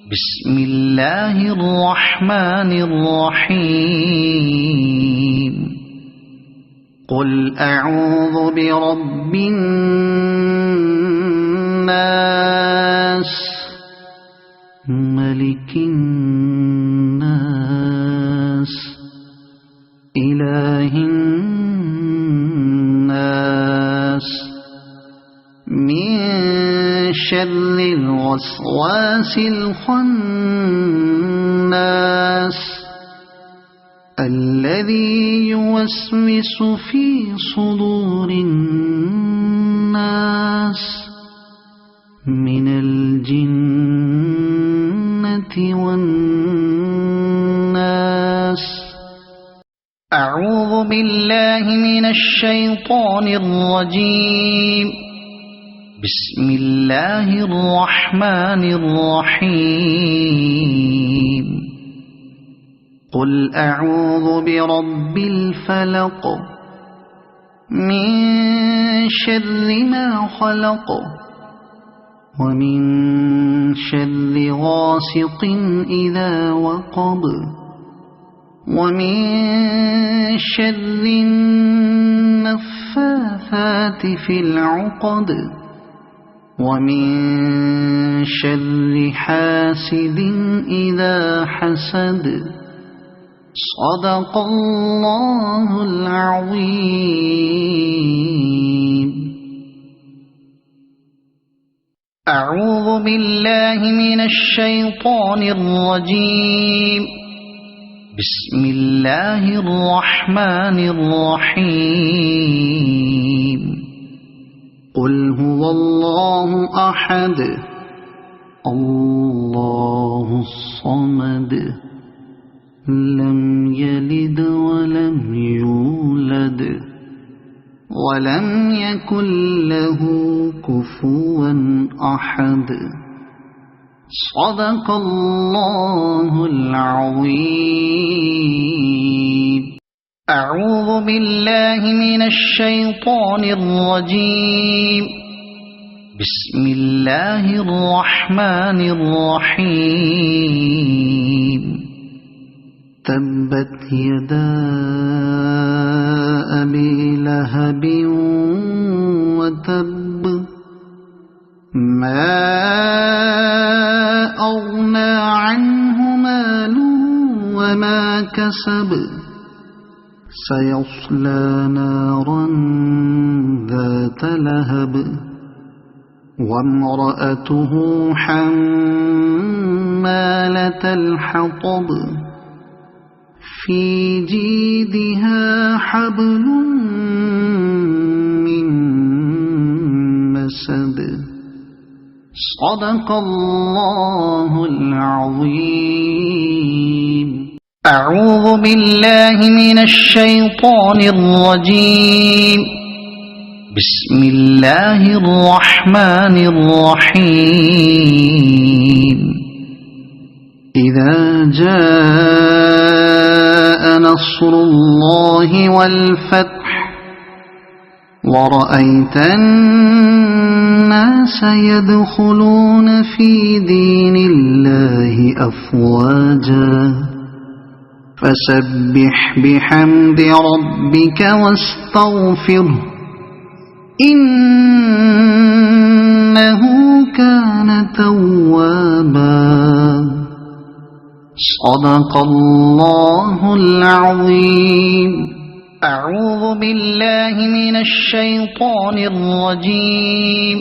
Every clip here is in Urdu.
بسم الله الرحمن الرحيم قل أعوذ برب الناس ملك الناس إله الناس من شر الوسواس الخناس الذي يوسوس في صدور الناس من الجنة والناس. أعوذ بالله من الشيطان الرجيم. بسم الله الرحمن الرحيم قل أعوذ برب الفلق من شر ما خلق ومن شر غاسق إذا وقب ومن شر النفاثات في العقد ومن شر حاسد إذا حسد. صدق الله العظيم. أعوذ بالله من الشيطان الرجيم. بسم الله الرحمن الرحيم قل هو الله أحد الله الصمد لم يلد ولم يولد ولم يكن له كفوا أحد. صدق الله العظيم. أعوذ بالله من الشيطان الرجيم. بسم الله الرحمن الرحيم تبت يدا أبي لهب وتب ما أغنى عنه ماله وما كسب سيصلى نارا ذات لهب وامرأته حمالة الحطب في جيدها حبل من مسد. صدق الله العظيم. أعوذ بالله من الشيطان الرجيم. بسم الله الرحمن الرحيم إذا جاء نصر الله والفتح ورأيت الناس يدخلون في دين الله أفواجا فسبح بحمد ربك واستغفره إنه كان توابا. صدق الله العظيم. أعوذ بالله من الشيطان الرجيم.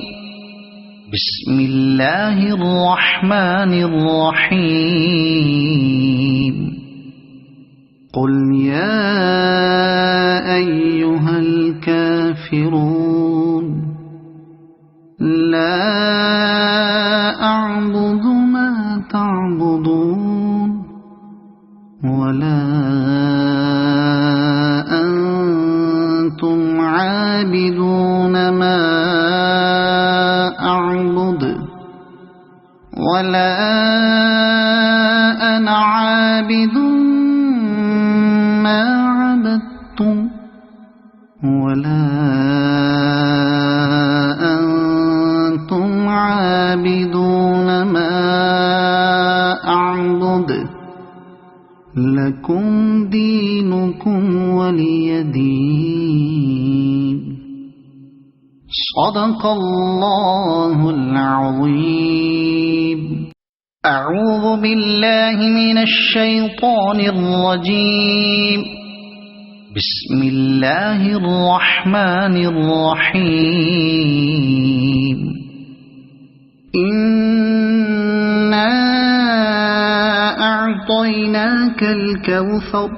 بسم الله الرحمن الرحيم قل يا أيها الكافرون لا أعبد ما تعبدون ولا أنتم عابدون ما أعبد ولا أنا عابد ما عبدتم ولا أنتم عابدون ما لكم دينكم ولي دين. صدق الله العظيم. أعوذ بالله من الشيطان الرجيم. بسم الله الرحمن الرحيم. إنا أعطيناك الكوثر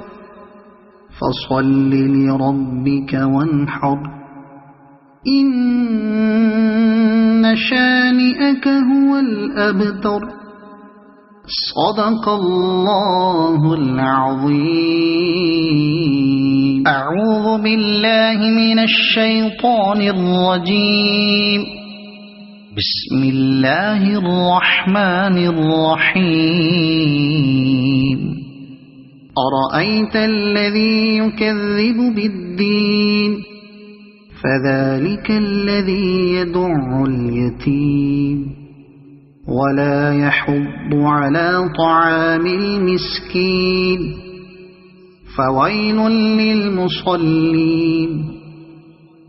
فصل لربك وانحر إن شانئك هو الأبتر. صدق الله العظيم. أعوذ بالله من الشيطان الرجيم. بسم الله الرحمن الرحيم. أرأيت الذي يكذب بالدين فذلك الذي يدع اليتيم ولا يحض على طعام المسكين فويل للمصلين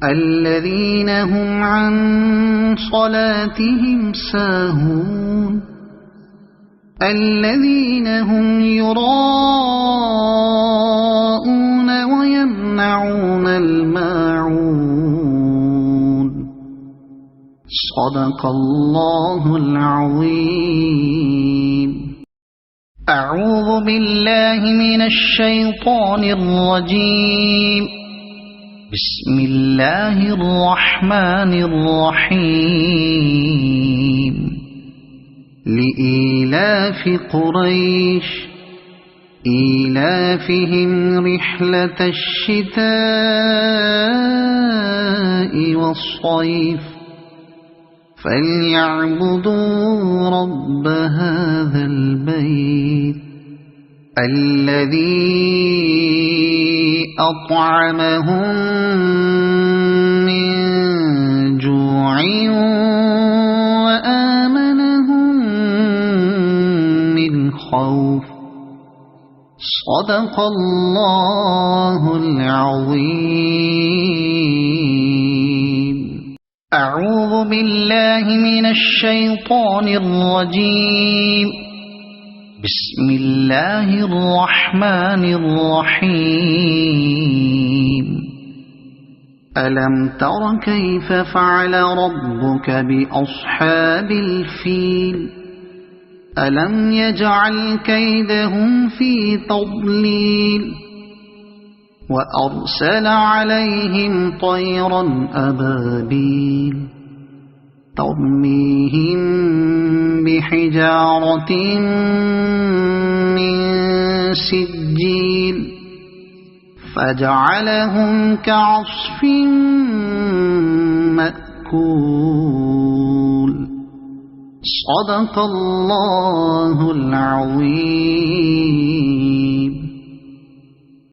الذين هم عن صلاتهم ساهون الذين هم يراءون ويمنعون الماعون. صدق الله العظيم. أعوذ بالله من الشيطان الرجيم. بسم الله الرحمن الرحيم. لإيلاف قريش إيلافهم رحلة الشتاء والصيف فليعبدوا رب هذا البيت الذي أطعمهم من جوع وآمنهم من خوف. صدق الله العظيم. أعوذ بالله من الشيطان الرجيم. بسم الله الرحمن الرحيم. ألم تر كيف فعل ربك بأصحاب الفيل ألم يجعل كيدهم في تضليل وأرسل عليهم طيرا أبابيل ترميهم بحجارة من سجيل فجعلهم كعصف مأكول. صدق الله العظيم.